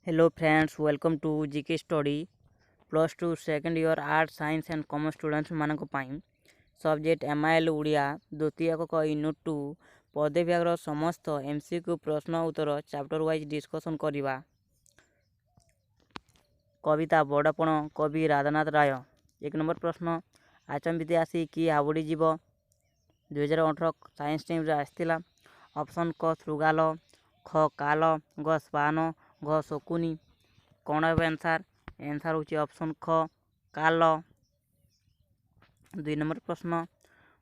Hello friends, welcome to GK Study Plus 2 second year Art, Science and Commerce students ମାନଙ୍କ ପାଇଁ subject MIL Odia ଦ୍ୱିତୀୟ ଏକକ unit 2 ପଦେ ବିଭାଗର ସମସ୍ତ MCQ ପ୍ରଶ୍ନ ଉତ୍ତର ଚାପ୍ଟର ୱାଇଜ୍ ଡିସ୍କସନ୍ କରିବା। କବିତା ବଡ଼ପଣ କବି ରାଧାନାଥ ରାୟ। 1 ନମ୍ବର ପ୍ରଶ୍ନ, ଆଚମ୍ବିତେ ଆସି କି ହାବୁଡ଼ି ଯିବ 2018 ସାଇନ୍ସ ଟାଇମ୍ରେ ଆସିଥିଲା। ଅପସନ୍ କ ଶୃଗାଳ, ଖ କାଲ, ଗ ଶ୍ୱାନ, ଘ ଶକୁନି। କ'ଣ ହେବ ଆନ୍ସାର୍? ଆନ୍ସାର୍ ହେଉଛି ଅପସନ୍ ଖ କାଲ। 2 ନମ୍ବର ପ୍ରଶ୍ନ,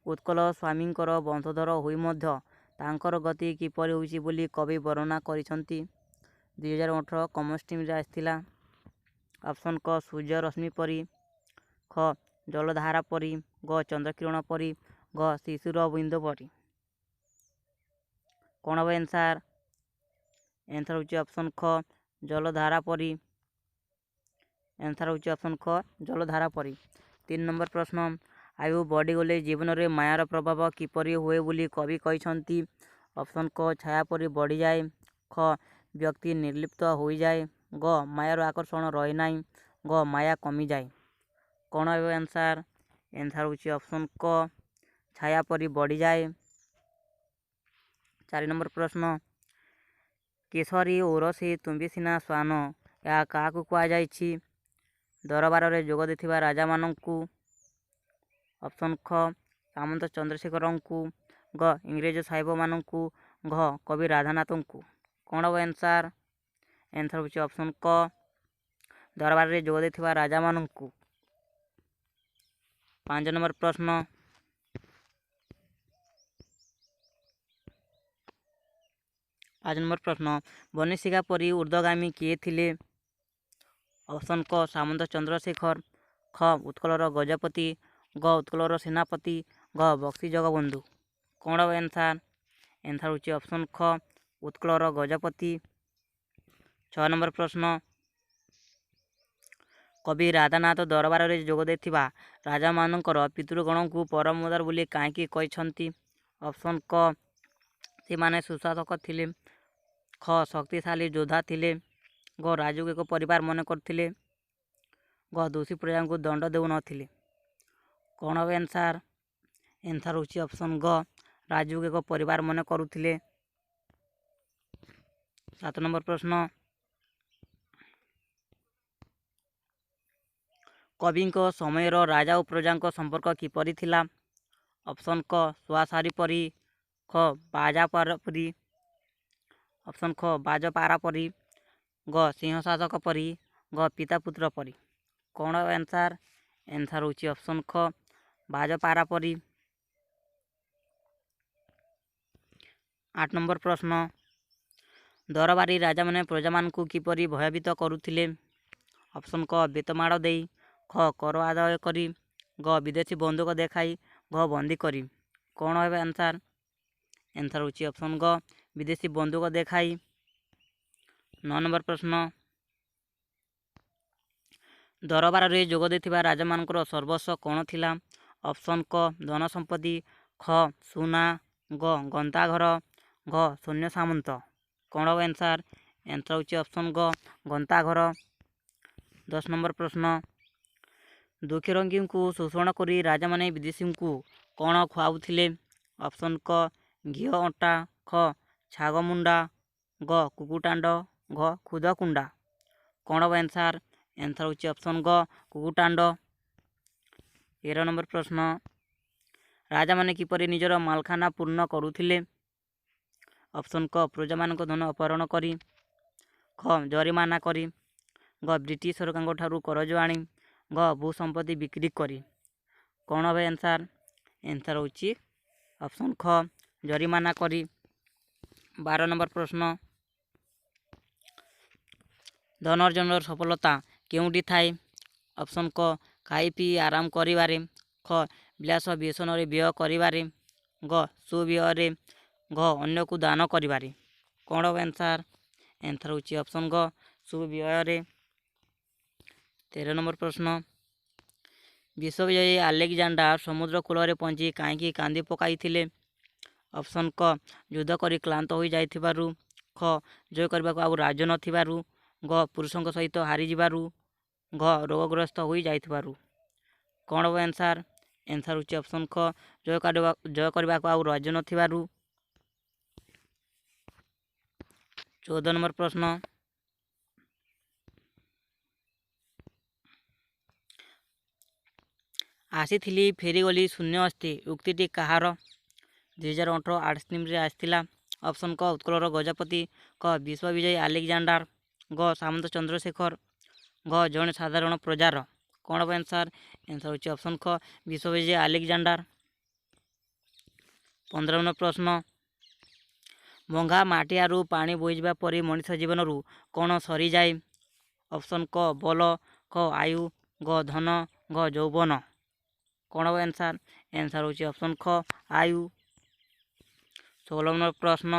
ଉତ୍କଳ ସ୍ୱାମୀଙ୍କର ବଂଶଧର ହୋଇ ମଧ୍ୟ ତାଙ୍କର ଗତି କିପରି ହୋଇଛି ବୋଲି କବି ବର୍ଣ୍ଣନା କରିଛନ୍ତି। 2018 କମର୍ସ ଟାଇମ୍ରେ ଆସିଥିଲା। ଅପସନ୍ କ ସୂର୍ଯ୍ୟ ରଶ୍ମି ପରି, ଖ ଜଳଧାରା ପରି, ଗ ଚନ୍ଦ୍ରକିରଣ ପରି, ଘ ଶିଶୁର ବିନ୍ଦୁ ପରି। କ'ଣ ହେବ ଆନ୍ସାର୍? ଆନ୍ସାର୍ ହେଉଛି ଅପସନ୍ ଖ ଜଳଧାରା ପରି। ଆନ୍ସାର୍ ହେଉଛି ଅପସନ୍ ଖ ଜଳଧାରା ପରି। 3 ନମ୍ବର ପ୍ରଶ୍ନ, ଆୟୁ ବଢ଼ିଗଲେ ଜୀବନରେ ମାୟାର ପ୍ରଭାବ କିପରି ହୁଏ ବୋଲି କବି କହିଛନ୍ତି। ଅପସନ୍ କ ଛାୟା ପରି ବଢ଼ିଯାଏ, ଖ ବ୍ୟକ୍ତି ନିର୍ଲିପ୍ତ ହୋଇଯାଏ, ଗ ମାୟାର ଆକର୍ଷଣ ରହେ ନାହିଁ, ଗ ମାୟା କମିଯାଏ। କ'ଣ ହେବ ଆନ୍ସାର୍? ଆନ୍ସାର୍ ହେଉଛି ଅପସନ୍ କ ଛାୟା ପରି ବଢ଼ିଯାଏ। 4 ନମ୍ବର ପ୍ରଶ୍ନ, କେଶରୀ ଓରସେ ତୁମ୍ଭେ ସିନା ଶ୍ୱାନ ଏହା କାହାକୁ କୁହାଯାଇଛି? ଦରବାରରେ ଯୋଗ ଦେଇଥିବା ରାଜାମାନଙ୍କୁ। ଅପସନ୍ ଖ ସାମନ୍ତ ଚନ୍ଦ୍ରଶେଖରଙ୍କୁ, ଗ ଇଂରେଜ ସାହେବମାନଙ୍କୁ, ଘ କବି ରାଧାନାଥଙ୍କୁ। କ'ଣ ହେବ ଆନ୍ସାର୍? ଆନ୍ସାର୍ ହେଉଛି ଅପସନ୍ କ ଦରବାରରେ ଯୋଗ ଦେଇଥିବା ରାଜାମାନଙ୍କୁ। 5 ନମ୍ବର ପ୍ରଶ୍ନ, ବନଶିକା ପରି ଊର୍ଦ୍ଧ୍ୱଗାମୀ କିଏ ଥିଲେ? ଅପସନ୍ କ ସାମନ୍ତ ଚନ୍ଦ୍ରଶେଖର, ଖ ଉତ୍କଳର ଗଜପତି, ଗ ଉତ୍କଳର ସେନାପତି, ଘ ବକ୍ସି ଜଗବନ୍ଧୁ। କ'ଣ ହେବ ଆନ୍ସାର୍? ଆନ୍ସାର୍ ହେଉଛି ଅପସନ୍ ଖ ଉତ୍କଳର ଗଜପତି। 6 ନମ୍ବର ପ୍ରଶ୍ନ, କବି ରାଧାନାଥ ଦରବାରରେ ଯୋଗ ଦେଇଥିବା ରାଜାମାନଙ୍କର ପିତୃଗଣଙ୍କୁ ପରମୋଦାର ବୋଲି କାହିଁକି କହିଛନ୍ତି? ଅପସନ୍ କ ସେମାନେ ସୁଶାସକ ଥିଲେ, ଖ ଶକ୍ତିଶାଳୀ ଯୋଦ୍ଧା ଥିଲେ, ଗ ରାଜୁକୁ ଏକ ପରିବାର ମନେ କରୁଥିଲେ, ଗ ଦୋଷୀ ପ୍ରଜାଙ୍କୁ ଦଣ୍ଡ ଦେଉନଥିଲେ। କ'ଣ ହେବ ଆନ୍ସାର୍? ଆନ୍ସାର୍ ହେଉଛି ଅପସନ୍ ଗ ରାଜୁକୁ ଏକ ପରିବାର ମନେ କରୁଥିଲେ। 7 ନମ୍ବର ପ୍ରଶ୍ନ, କବିଙ୍କ ସମୟର ରାଜା ଓ ପ୍ରଜାଙ୍କ ସମ୍ପର୍କ କିପରି ଥିଲା? ଅପସନ୍ କ ଶୁଆସାରି ପରି, ଖ ବାଜପାରା ପରି, ଅପସନ୍ ଖ ବାଜପାରା ପରି, ଗ ସିଂହଶାସକ ପରି, ଘ ପିତା ପୁତ୍ର ପରି। କ'ଣ ହେବ ଆନ୍ସାର୍? ଆନ୍ସାର୍ ହେଉଛି ଅପସନ୍ ଖ ବାଜପାରା ପରି। 8 ନମ୍ବର ପ୍ରଶ୍ନ, ଦରବାରୀ ରାଜାମାନେ ପ୍ରଜାମାନଙ୍କୁ କିପରି ଭୟଭୀତ କରୁଥିଲେ? ଅପସନ୍ କ ବେତମାଡ଼ ଦେଇ, ଖ କର ଆଦାୟ କରି, ଗ ବିଦେଶୀ ବନ୍ଧୁକ ଦେଖାଇ, ଘ ବନ୍ଦୀ କରି। କ'ଣ ହେବ ଆନ୍ସାର୍? ଆନ୍ସାର୍ ହେଉଛି ଅପସନ୍ ଗ ବିଦେଶୀ ବନ୍ଧୁକ ଦେଖାଇ। 9 ନମ୍ବର ପ୍ରଶ୍ନ, ଦରବାରରେ ଯୋଗ ଦେଇଥିବା ରାଜାମାନଙ୍କର ସର୍ବସ୍ୱ କ'ଣ ଥିଲା? ଅପସନ୍ କ ଧନ ସମ୍ପତ୍ତି, ଖ ସୁନା, ଗ ଗନ୍ତାଘର, ଘ ସୈନ୍ୟ ସାମନ୍ତ। କ'ଣ ହେବ ଆନ୍ସାର୍? ଆନ୍ସାର୍ ହେଉଛି ଅପସନ୍ ଗ ଗନ୍ତାଘର। 10 ନମ୍ବର ପ୍ରଶ୍ନ, ଦୁଃଖୀରଙ୍କୀଙ୍କୁ ଶୋଷଣ କରି ରାଜାମାନେ ବିଦେଶୀଙ୍କୁ କ'ଣ ଖୁଆଉଥିଲେ? ଅପସନ୍ କ ଘିଅ ଅଣ୍ଟା, ଖ ଛାଗମୁଣ୍ଡା, ଗ କୁକୁଟାଣ୍ଡ, ଘ ଖୁଦକୁଣ୍ଡା। କ'ଣ ହେବ ଆନ୍ସାର୍? ଆନ୍ସାର୍ ହେଉଛି ଅପସନ୍ ଗ କୁକୁଟାଣ୍ଡ। 13 ନମ୍ବର ପ୍ରଶ୍ନ, ରାଜାମାନେ କିପରି ନିଜର ମାଲଖାନା ପୂର୍ଣ୍ଣ କରୁଥିଲେ? ଅପସନ୍ କ ପ୍ରଜାମାନଙ୍କ ଧନ ଅପହରଣ କରି, ଖ ଜରିମାନା କରି, ଗ ବ୍ରିଟିଶ ସରକାରଙ୍କ ଠାରୁ କରଜ ଆଣି, ଘ ଭୂ ସମ୍ପତ୍ତି ବିକ୍ରି କରି। କ'ଣ ହେବ ଆନ୍ସାର୍? ଆନ୍ସାର୍ ହେଉଛି ଅପସନ୍ ଖ ଜରିମାନା କରି। 12 ନମ୍ବର ପ୍ରଶ୍ନ, ଧନ ଅର୍ଜନର ସଫଳତା କେଉଁଠି ଥାଏ? ଅପସନ୍ କ ଖାଇ ପିଇ ଆରାମ କରିବାରେ, ଖ ବିଳାସ ବ୍ୟସନରେ ବ୍ୟୟ କରିବାରେ, ଗ ସୁବିହରେ, ଘ ଅନ୍ୟକୁ ଦାନ କରିବାରେ। କ'ଣ ହେବ ଆନ୍ସାର୍? ଆନ୍ସାର୍ ହେଉଛି ଅପସନ୍ ଗ ସୁବିହରେ। 13 ନମ୍ବର ପ୍ରଶ୍ନ, ବିଶ୍ୱବିଜୟୀ ଆଲେକଜାଣ୍ଡାର ସମୁଦ୍ର କୂଳରେ ପହଞ୍ଚି କାହିଁକି କାନ୍ଦି ପକାଇଥିଲେ? ଅପସନ୍ କ ଯୁଦ୍ଧ କରି କ୍ଳାନ୍ତ ହୋଇଯାଇଥିବାରୁ, ଖ ଜୟ କରିବାକୁ ଆଉ ରାଜ୍ୟ ନଥିବାରୁ, ଗ ପୁରୁଷଙ୍କ ସହିତ ହାରିଯିବାରୁ, ଘ ରୋଗଗ୍ରସ୍ତ ହୋଇଯାଇଥିବାରୁ। କ'ଣ ହେବ ଆନ୍ସାର୍? ଆନ୍ସାର୍ ହେଉଛି ଅପସନ୍ ଖ ଜୟ କରିବାକୁ ଆଉ ରାଜ୍ୟ ନଥିବାରୁ। 14 ନମ୍ବର ପ୍ରଶ୍ନ। ଆସିଥିଲି ଫେରିଗଲି ଶୂନ୍ୟ ଅସ୍ଥି ଉକ୍ତିଟି କାହାର? 2018 ଆର୍ଟ ଷ୍ଟ୍ରିମ୍ରେ ଆସିଥିଲା। ଅପସନ୍ କ ଉତ୍କଳର ଗଜପତି, କ ବିଶ୍ୱବିଜୟୀ ଆଲେକ୍ଜାଣ୍ଡାର, ଗ ସାମନ୍ତ ଚନ୍ଦ୍ରଶେଖର, ଘ ଜଣେ ସାଧାରଣ ପ୍ରଜାର। କ'ଣ ହେବ ଆନ୍ସାର୍? ଆନ୍ସାର୍ ହେଉଛି ଅପସନ୍ ଖ ବିଶ୍ୱବିଜୟୀ ଆଲେକ୍ଜାଣ୍ଡାର। 15 ନମ୍ବର ପ୍ରଶ୍ନ। ଭଙ୍ଗା ମାଟିଆରୁ ପାଣି ବୋହିଯିବା ପରି ମଣିଷ ଜୀବନରୁ କ'ଣ ସରିଯାଏ? ଅପସନ୍ କ ବଳ, ଖ ଆୟୁ, ଗ ଧନ, ଘ ଯୌବନ। କ'ଣ ହେବ ଆନ୍ସାର୍? ଆନ୍ସାର୍ ହେଉଛି ଅପସନ୍ ଖ ଆୟୁ। 16 ନମ୍ବର ପ୍ରଶ୍ନ।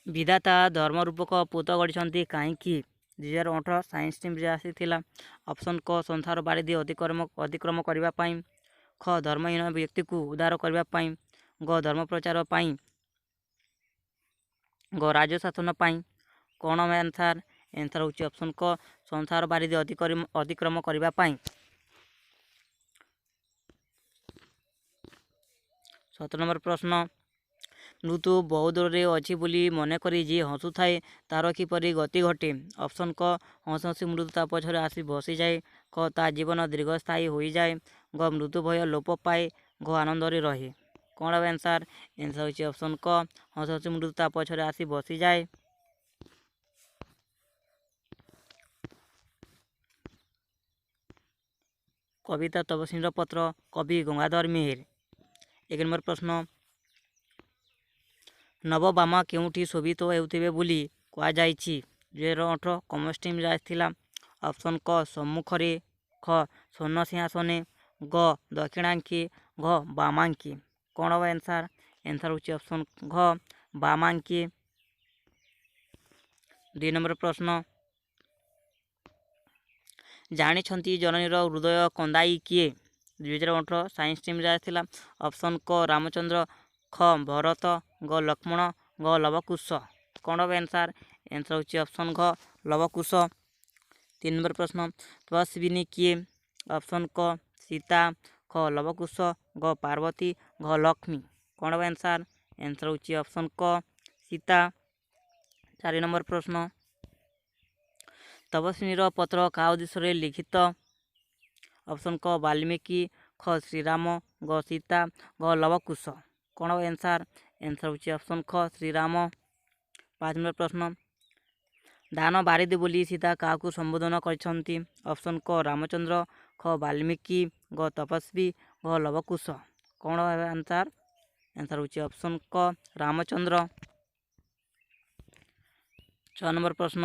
ବିଧାତା ଧର୍ମରୂପକ ପୋତ ଗଢ଼ିଛନ୍ତି କାହିଁକି? 2018 ସାଇନ୍ସ ଷ୍ଟ୍ରିମ୍ରେ ଆସିଥିଲା। ଅପସନ୍ କ ସଂସାର ବାରିଧି ଅତିକ୍ରମ କରିବା ପାଇଁ, ଖ ଧର୍ମହୀନ ବ୍ୟକ୍ତିକୁ ଉଦ୍ଧାର କରିବା ପାଇଁ, ଗ ଧର୍ମ ପ୍ରଚାର ପାଇଁ, ଗ ରାଜ୍ୟ ଶାସନ ପାଇଁ। କ'ଣ ଆନ୍ସାର୍? ଆନ୍ସାର୍ ହେଉଛି ଅପସନ୍ କ ସଂସାର ବାରିଧି ଅତିକ୍ରମ କରିବା ପାଇଁ। 17 ନମ୍ବର ପ୍ରଶ୍ନ। ମୃତ୍ୟୁ ବହୁ ଦୂରରେ ଅଛି ବୋଲି ମନେକରି ଯିଏ ହସୁଥାଏ ତାର କିପରି ଗତି ଘଟେ? ଅପସନ୍ କ ହସି ହସି ମୃତ୍ୟୁ ତା ପଛରେ ଆସି ବସିଯାଏ, ଖ ତା ଜୀବନ ଦୀର୍ଘସ୍ଥାୟୀ ହୋଇଯାଏ, ଗ ମୃତ୍ୟୁ ଭୟ ଲୋପ ପାଏ, ଘ ଆନନ୍ଦରେ ରହେ। କ'ଣ ହେବ ଆନ୍ସାର୍? ଆନ୍ସାର୍ ହେଉଛି ଅପସନ୍ କ ହସି ହସି ମୃତ୍ୟୁ ତା ପଛରେ ଆସି ବସିଯାଏ। କବିତା ତପସ୍ୱୀର ପତ୍ର, କବି ଗଙ୍ଗାଧର ମେହେର। 1 ନମ୍ବର ପ୍ରଶ୍ନ। ନବବାମା କେଉଁଠି ଶୋଭିତ ହେଉଥିବେ ବୋଲି କୁହାଯାଇଛି? 2018 କମର୍ସ ଷ୍ଟ୍ରିମ୍ରେ ଆସିଥିଲା। ଅପସନ୍ କ ସମ୍ମୁଖରେ, ଖ ସ୍ୱର୍ଣ୍ଣ ସିଂହାସନେ, ଗ ଦକ୍ଷିଣାଙ୍କେ, ଘ ବାମାଙ୍କେ। କ'ଣ ହେବ ଆନ୍ସାର୍? ଆନ୍ସାର୍ ହେଉଛି ଅପସନ୍ ଘ ବାମାଙ୍କେ। 2 ନମ୍ବର ପ୍ରଶ୍ନ। ଜାଣିଛନ୍ତି ଜନନୀର ହୃଦୟ କନ୍ଦାଇ କିଏ? 2018 ସାଇନ୍ସ ଷ୍ଟ୍ରିମ୍ରେ ଆସିଥିଲା। ଅପସନ୍ କ ରାମଚନ୍ଦ୍ର, ଖ ଭରତ, ଗ ଲକ୍ଷ୍ମଣ, ଘ ଲବକୁଶ। କ'ଣ ହେବ ଆନ୍ସାର୍? ଆନ୍ସାର୍ ହେଉଛି ଅପସନ୍ ଘ ଲବକୁଶ। 3 ନମ୍ବର ପ୍ରଶ୍ନ। ତପସ୍ୱିନୀ କିଏ? ଅପସନ୍ କ ସୀତା, ଖ ଲବକୁଶ, ଗ ପାର୍ବତୀ, ଘ ଲକ୍ଷ୍ମୀ। କ'ଣ ହେବ ଆନ୍ସାର୍? ଆନ୍ସାର୍ ହେଉଛି ଅପସନ୍ କ ସୀତା। 4 ନମ୍ବର ପ୍ରଶ୍ନ। ତପସ୍ୱିନୀର ପତ୍ର କାହା ଉଦ୍ଦେଶ୍ୟରେ ଲିଖିତ? ଅପସନ୍ କ ବାଲ୍ମୀକି, ଖ ଶ୍ରୀରାମ, ଗ ସୀତା, ଘ ଲବକୁଶ। କ'ଣ ହେବ ଆନ୍ସାର୍? ଆନ୍ସାର୍ ହେଉଛି ଅପସନ୍ ଖ ଶ୍ରୀରାମ। 5 ନମ୍ବର ପ୍ରଶ୍ନ। ଦାନ ବାରିଧି ବୋଲି ସୀତା କାହାକୁ ସମ୍ବୋଧନ କରିଛନ୍ତି? ଅପସନ୍ କ ରାମଚନ୍ଦ୍ର, ଖ ବାଲ୍ମୀକି, ଗ ତପସ୍ୱୀ, ଘ ଲବକୁଶ। କ'ଣ ହେବ ଆନ୍ସାର୍? ଆନ୍ସାର୍ ହେଉଛି ଅପସନ୍ କ ରାମଚନ୍ଦ୍ର। 6 ନମ୍ବର ପ୍ରଶ୍ନ।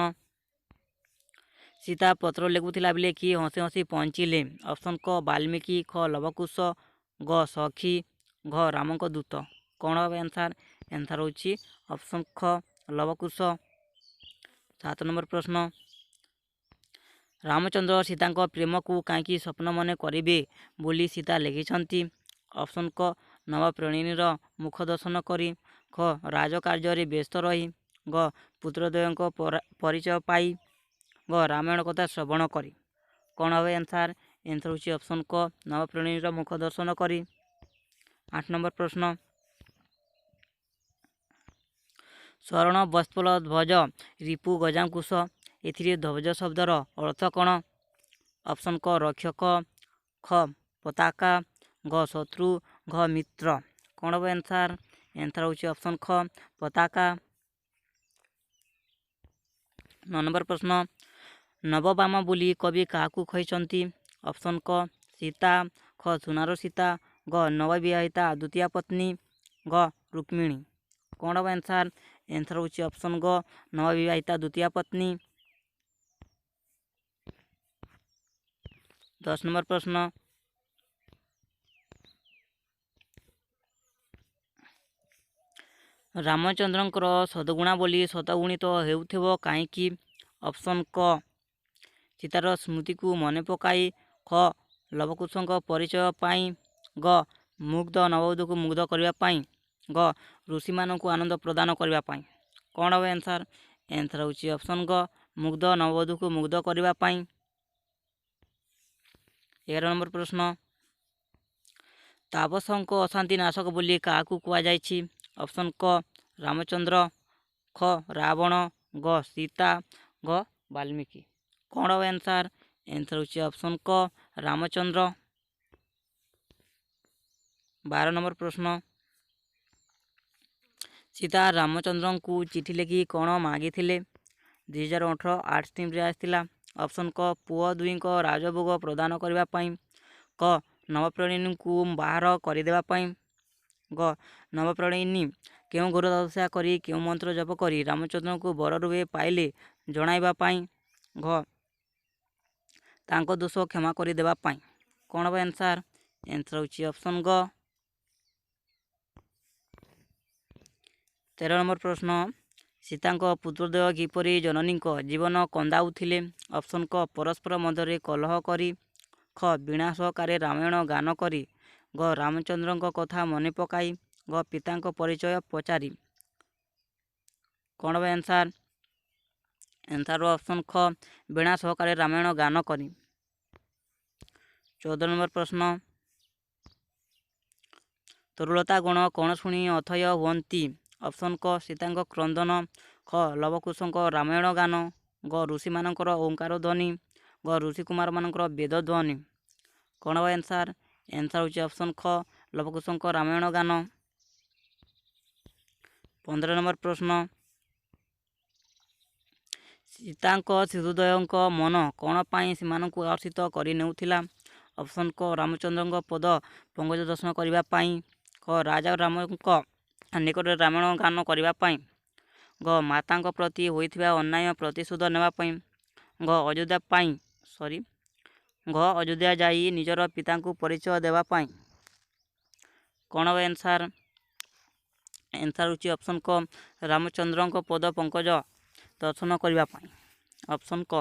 ସୀତା ପତ୍ର ଲେଖୁଥିଲା ବେଳେ କିଏ ହସି ହସି ପହଞ୍ଚିଲେ? ଅପସନ୍ କ ବାଲ୍ମୀକି, ଖ ଲବକୁଶ, ଗ ସଖୀ, ଘ ରାମଙ୍କ ଦୂତ। କ'ଣ ହେବ ଆନ୍ସାର୍? ଆନ୍ସାର୍ ହେଉଛି ଅପସନ୍ ଖ ଲବକୁଶ। 7 ନମ୍ବର ପ୍ରଶ୍ନ। ରାମଚନ୍ଦ୍ର ସୀତାଙ୍କ ପ୍ରେମକୁ କାହିଁକି ସ୍ୱପ୍ନ ମନେ କରିବେ ବୋଲି ସୀତା ଲେଖିଛନ୍ତି? ଅପସନ୍ କ ନବପ୍ରେମିଣୀର ମୁଖ ଦର୍ଶନ କରି, ଖ ରାଜକାର୍ଯ୍ୟରେ ବ୍ୟସ୍ତ ରହି, ଗ ପୁତ୍ରଦ୍ୱୟଙ୍କ ପରିଚୟ ପାଇ, ଗ ରାମାୟଣ କଥା ଶ୍ରବଣ କରି। କ'ଣ ହେବ ଆନ୍ସାର୍? ଆନ୍ସାର୍ ହେଉଛି ଅପସନ୍ କ ନବପ୍ରେମିଣୀର ମୁଖ ଦର୍ଶନ କରି। 8 ନମ୍ବର ପ୍ରଶ୍ନ। ଶରଣ ବତ୍ସଳ ଧ୍ୱଜ ରିପୁ ଗଜାଙ୍କୁଶ, ଏଥିରେ ଧ୍ୱଜ ଶବ୍ଦର ଅର୍ଥ କ'ଣ? ଅପସନ୍ କ ରକ୍ଷକ, ଖ ପତାକା, ଘ ଶତ୍ରୁ, ଘ ମିତ୍ର। କ'ଣ ହେବ ଆନ୍ସାର୍? ଆନ୍ସାର୍ ହେଉଛି ଅପସନ୍ ଖ ପତାକା। 9 ନମ୍ବର ପ୍ରଶ୍ନ। ନବବାମା ବୋଲି କବି କାହାକୁ କହିଛନ୍ତି? ଅପସନ୍ କ ସୀତା, ଖ ସୁନାର ସୀତା, ଗ ନବବିବାହିତା ଦ୍ୱିତୀୟା ପତ୍ନୀ, ଘ ରୁକ୍ମିଣୀ। କ'ଣ ହେବ ଆନ୍ସାର୍? ଆନ୍ସାର୍ ହେଉଛି ଅପସନ୍ ଗ ନବବିବାହିତା ଦ୍ୱିତୀୟା ପତ୍ନୀ। 10 ନମ୍ବର ପ୍ରଶ୍ନ। ରାମଚନ୍ଦ୍ରଙ୍କର ସଦ୍ଗୁଣାବଳୀ ଶତଗୁଣିତ ହେଉଥିବ କାହିଁକି? ଅପସନ୍ କ ସୀତାର ସ୍ମୃତିକୁ ମନେ ପକାଇ, ଖ ଲବକୁଶଙ୍କ ପରିଚୟ ପାଇଁ, ଗ ମୁଗ୍ଧ ନବବଧୂକୁ ମୁଗ୍ଧ କରିବା ପାଇଁ, ଗ ଋଷିମାନଙ୍କୁ ଆନନ୍ଦ ପ୍ରଦାନ କରିବା ପାଇଁ। କ'ଣ ହେବ ଆନ୍ସାର୍? ଆନ୍ସାର୍ ହେଉଛି ଅପସନ୍ ଗ ମୁଗ୍ଧ ନବବଧୂକୁ ମୁଗ୍ଧ କରିବା ପାଇଁ। 11 ନମ୍ବର ପ୍ରଶ୍ନ, ତାପସଙ୍କ ଅଶାନ୍ତି ନାଶକ ବୋଲି କାହାକୁ କୁହାଯାଇଛି? ଅପସନ୍ କ ରାମଚନ୍ଦ୍ର, ଖ ରାବଣ, ଗ ସୀତା, ଘ ବାଲ୍ମୀକି। କ'ଣ ହେବ ଆନ୍ସାର୍? ଆନ୍ସାର୍ ହେଉଛି ଅପସନ୍ କ ରାମଚନ୍ଦ୍ର। 12 ନମ୍ବର ପ୍ରଶ୍ନ, ସୀତା ରାମଚନ୍ଦ୍ରଙ୍କୁ ଚିଠି ଲେଖି କ'ଣ ମାଗିଥିଲେ? 2018 ଆର୍ଟ୍ସ ଟିମ୍ରେ ଆସିଥିଲା। ଅପସନ୍ କ ପୁଅ ଦୁହିଁଙ୍କ ରାଜଭୋଗ ପ୍ରଦାନ କରିବା ପାଇଁ, କ ନବପ୍ରଣୟିନୀଙ୍କୁ ବାହାର କରିଦେବା ପାଇଁ, ଗ ନବପ୍ରଣୟିନୀ କେଉଁ ଘୋର ତପସ୍ୟା କରି କେଉଁ ମନ୍ତ୍ର ଜପ କରି ରାମଚନ୍ଦ୍ରଙ୍କୁ ବର ରୂପେ ପାଇଲେ ଜଣାଇବା ପାଇଁ, ଘ ତାଙ୍କ ଦୋଷ କ୍ଷମା କରିଦେବା ପାଇଁ। କ'ଣ ହେବ ଆନ୍ସାର୍? ଆନ୍ସାର୍ ହେଉଛି ଅପସନ୍ ଗ। 13 ନମ୍ବର ପ୍ରଶ୍ନ, ସୀତାଙ୍କ ପୁତ୍ରଦ୍ୱୟ କିପରି ଜନନୀଙ୍କ ଜୀବନ କନ୍ଦାଉଥିଲେ? ଅପସନ୍ କ ପରସ୍ପର ମଧ୍ୟରେ କଲହ କରି, ଖ ବୀଣା ସହକାରେ ରାମାୟଣ ଗାନ କରି, ଗ ରାମଚନ୍ଦ୍ରଙ୍କ କଥା ମନେ ପକାଇ, ଗ ପିତାଙ୍କ ପରିଚୟ ପଚାରି। କ'ଣ ହେବ ଆନ୍ସାର୍? ଆନ୍ସାର୍ ଅପସନ୍ ଖ ବୀଣା ସହକାରେ ରାମାୟଣ ଗାନ କରି। 14 ନମ୍ବର ପ୍ରଶ୍ନ, ତରୁଲତା ଗଣ କ'ଣ ଶୁଣି ଅଥୟ ହୁଅନ୍ତି? ଅପସନ୍ କ ସୀତାଙ୍କ କ୍ରନ୍ଦନ, ଖ ଲବକୁଶଙ୍କ ରାମାୟଣ ଗାନ, ଗ ଋଷିମାନଙ୍କର ଓଙ୍କାର ଧ୍ୱନି, ଗ ଋଷିକୁମାରମାନଙ୍କର ବେଦ ଧ୍ୱନି। କ'ଣ ହେବ ଆନ୍ସାର୍? ଆନ୍ସାର୍ ହେଉଛି ଅପସନ୍ ଖ ଲବକୁଶଙ୍କ ରାମାୟଣ ଗାନ। 15 ନମ୍ବର ପ୍ରଶ୍ନ, ସୀତାଙ୍କ ଶିଶୁଦ୍ୱୟଙ୍କ ମନ କ'ଣ ପାଇଁ ସେମାନଙ୍କୁ ଆକର୍ଷିତ କରି ନେଉଥିଲା? ଅପସନ୍ କ ରାମଚନ୍ଦ୍ରଙ୍କ ପଦ ପଙ୍କଜ ଦର୍ଶନ କରିବା ପାଇଁ, ଖ ରାଜା ରାମଙ୍କ ନିକଟରେ ରାମାୟଣ ଗାନ କରିବା ପାଇଁ, ଗ ମାତାଙ୍କ ପ୍ରତି ହୋଇଥିବା ଅନ୍ୟାୟ ପ୍ରତିଶୋଧ ନେବା ପାଇଁ, ଘ ଅଯୋଧ୍ୟା ଯାଇ ନିଜର ପିତାଙ୍କୁ ପରିଚୟ ଦେବା ପାଇଁ। କ'ଣ ହେବ ଆନ୍ସାର୍? ଆନ୍ସାର୍ ହେଉଛି ଅପସନ୍ କ ରାମଚନ୍ଦ୍ରଙ୍କ ପଦ ପଙ୍କଜ ଦର୍ଶନ କରିବା ପାଇଁ। ଅପସନ୍ କ।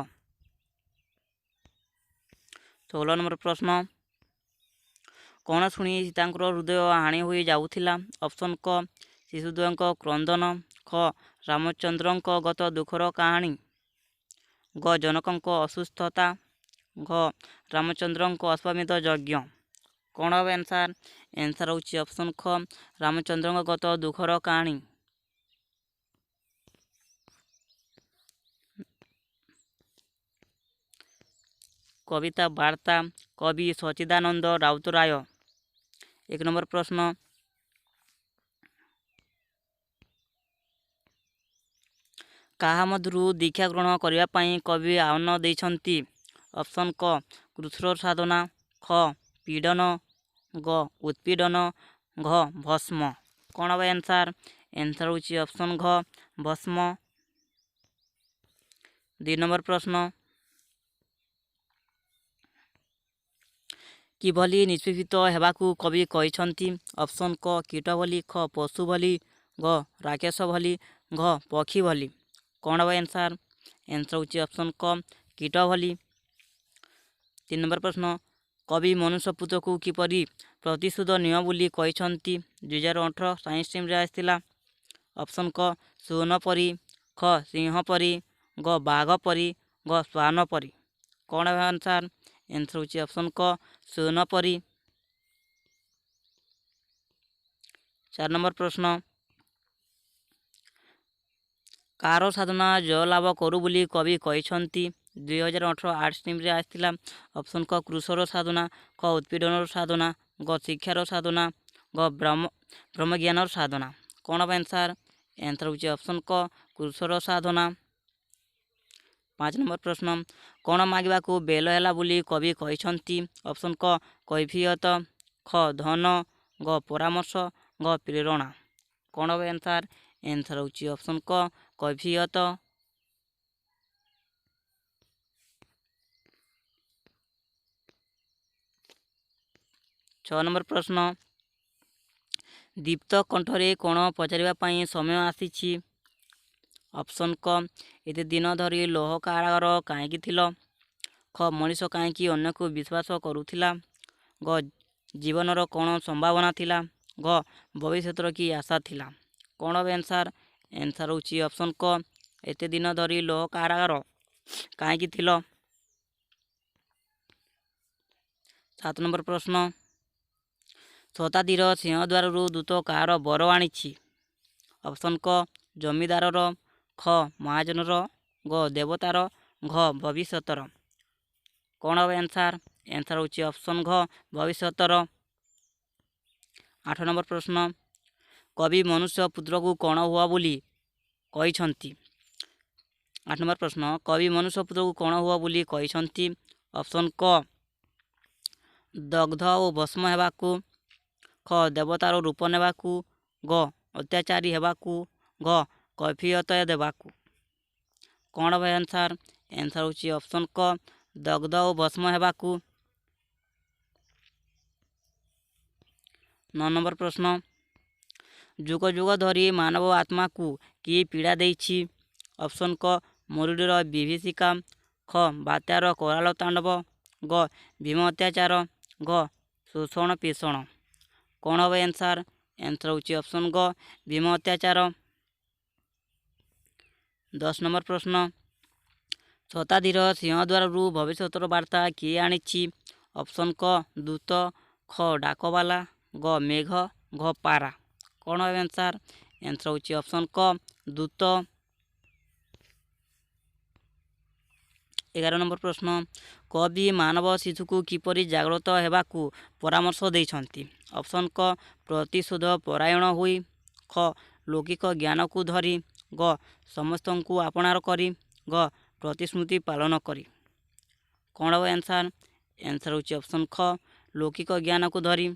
16 ନମ୍ବର ପ୍ରଶ୍ନ, କ'ଣ ଶୁଣି ସୀତାଙ୍କର ହୃଦୟ ହାଣି ହୋଇ ଯାଉଥିଲା? ଅପସନ୍ କ ଶିଶୁଦ୍ୱୟଙ୍କ କ୍ରନ୍ଦନ, ଖ ରାମଚନ୍ଦ୍ରଙ୍କ ଗତ ଦୁଃଖର କାହାଣୀ, ଗ ଜନକଙ୍କ ଅସୁସ୍ଥତା, ଘ ରାମଚନ୍ଦ୍ରଙ୍କ ଅଶ୍ୱମେଧ ଯଜ୍ଞ। କ'ଣ ହେବ ଆନ୍ସାର୍? ଆନ୍ସାର୍ ହେଉଛି ଅପସନ୍ ଖ ରାମଚନ୍ଦ୍ରଙ୍କ ଗତ ଦୁଃଖର କାହାଣୀ। କବିତା ବାର୍ତ୍ତା, କବି ସଚ୍ଚିଦାନନ୍ଦ ରାଉତରାୟ। 1 ନମ୍ବର ପ୍ରଶ୍ନ, କାହା ମଧ୍ୟରୁ ଦୀକ୍ଷା ଗ୍ରହଣ କରିବା ପାଇଁ କବି ଆହ୍ୱାନ ଦେଇଛନ୍ତି? ଅପସନ୍ କ କୃଚ୍ଛ୍ର ସାଧନା, ଖ ପୀଡ଼ନ, ଗ ଉତ୍ପୀଡ଼ନ, ଘ ଭସ୍ମ। କ'ଣ ହେବ ଆନ୍ସାର୍? ଆନ୍ସାର୍ ହେଉଛି ଅପସନ୍ ଘ ଭସ୍ମ। 2 ନମ୍ବର ପ୍ରଶ୍ନ, କିଭଳି ନିଷ୍ପେଷିତ ହେବାକୁ କବି କହିଛନ୍ତି? ଅପସନ୍ କ କୀଟ ଭଳି, ଖ ପଶୁ ଭଳି, ଘ ରାକ୍ଷସ ଭଳି, ଘ ପକ୍ଷୀ ଭଳି। କ'ଣ ହେବ ଆନ୍ସାର୍? ଆନ୍ସାର୍ ହେଉଛି ଅପସନ୍ କ କୀଟ ଭଳି। 3 ନମ୍ବର ପ୍ରଶ୍ନ, କବି ମନୁଷ୍ୟ ପୁତ୍ରକୁ କିପରି ପ୍ରତିଶୋଧ ନିଅ ବୋଲି କହିଛନ୍ତି? 2018 ସାଇନ୍ସ ଷ୍ଟ୍ରିମ୍ରେ ଆସିଥିଲା। ଅପସନ୍ କ ସୁନ ପରି, ଖ ସିଂହ ପରି, ଗ ବାଘ ପରି, ଘ ଶ୍ୱାନ ପରି। କ'ଣ ହେବ ଆନ୍ସାର୍? ଆନ୍ସାର୍ ହେଉଛି ଅପସନ୍ କ ସୁନ ପରି। 4 ନମ୍ବର ପ୍ରଶ୍ନ, କାହାର ସାଧନା ଜୟ ଲାଭ କରୁ ବୋଲି କବି କହିଛନ୍ତି? 2018 ଆର୍ଟ୍ସ ଷ୍ଟ୍ରିମ୍ରେ ଆସିଥିଲା। ଅପସନ୍ କ କୃଚ୍ଛ୍ରର ସାଧନା, ଖ ଉତ୍ପୀଡ଼ନର ସାଧନା, ଗ ଶିକ୍ଷାର ସାଧନା, ଘ ବ୍ରହ୍ମଜ୍ଞାନର ସାଧନା। କ'ଣ ହେବ ଆନ୍ସାର୍? ଆନ୍ସାର୍ ହେଉଛି ଅପସନ୍ କ କୃଚ୍ଛ୍ରର ସାଧନା। 5 ନମ୍ବର ପ୍ରଶ୍ନ, କ'ଣ ମାଗିବାକୁ ବେଲ ହେଲା ବୋଲି କବି କହିଛନ୍ତି? ଅପସନ୍ କ କୈଫିୟତ, ଖ ଧନ, ଗ ପରାମର୍ଶ, ଘ ପ୍ରେରଣା। କ'ଣ ହେବ ଆନ୍ସାର୍? ଆନ୍ସାର୍ ହେଉଛି ଅପସନ୍ କ କୈଫିୟତ। 6 ନମ୍ବର ପ୍ରଶ୍ନ, ଦୀପ୍ତ କଣ୍ଠରେ କ'ଣ ପଚାରିବା ପାଇଁ ସମୟ ଆସିଛି? ଅପସନ୍ କ ଏତେ ଦିନ ଧରି ଲୌହ କାରାଗାର କାହିଁକି ଥିଲ? ଖ ମଣିଷ କାହିଁକି ଅନ୍ୟକୁ ବିଶ୍ୱାସ କରୁଥିଲା? ଗ ଜୀବନର କ'ଣ ସମ୍ଭାବନା ଥିଲା? ଘ ଭବିଷ୍ୟତର କି ଆଶା ଥିଲା? କ'ଣ ହେବ ଆନ୍ସାର୍? आंसर होची ऑप्शन क एते दिन धरी लोह कारागार कहीं थिल। 7 नंबर प्रश्न शताब्दीर सिंहद्वार दूत कार बर आनी। ऑप्शन क जमीदार ख महाजनर ग देवतार घ भविष्यतर। कौन हम आंसर आंसर होची ऑप्शन घ भविष्यतर। 8 नंबर प्रश्न कवि मनुष्य पुत्र को कौन हुआ बोली कही। 8 नंबर प्रश्न कवि मनुष्य पुत्र को कौन हुआ बोली कही। ऑप्शन क दग्ध और भस्म हेबाकू ख देवतार रूप नेबाकू ग अत्याचारी हेबाकू घ कैफियत देबाकू। कौन हम आंसर आंसर होची ऑप्शन क दग्ध और भस्म हेबाकू। 9 नंबर प्रश्न जुग जुग धरी मानव आत्मा को किए पीड़ा देछि। ऑप्शन क मरुडीर विभीषिका ख बात्यार कराल तांडव ग भीम अत्याचार घ शोषण पीषण। कौन हम आंसर आंसर होची ऑप्शन ग भीम अत्याचार। 10 नंबर प्रश्न शताब्दीर सिंहद्वार भविष्यतर वार्ता किए आनी। ऑप्शन क दूत ख डाकबाला ग मेघ घ पारा। कौन हम आंसर आंसर होची ऑप्शन क दूत। 11 नंबर प्रश्न कवि मानव शिशु को किपरि जागृत हेबाकू परामर्श देइछन्ति। ऑप्शन क प्रतिशोध परायण हुई ख लौकिक ज्ञान को धरी ग समस्त को आपणार करी ग प्रतिश्रुति पालन करी। कौन हम आंसर आंसर होची ऑप्शन ख लौकिक ज्ञान को धरी।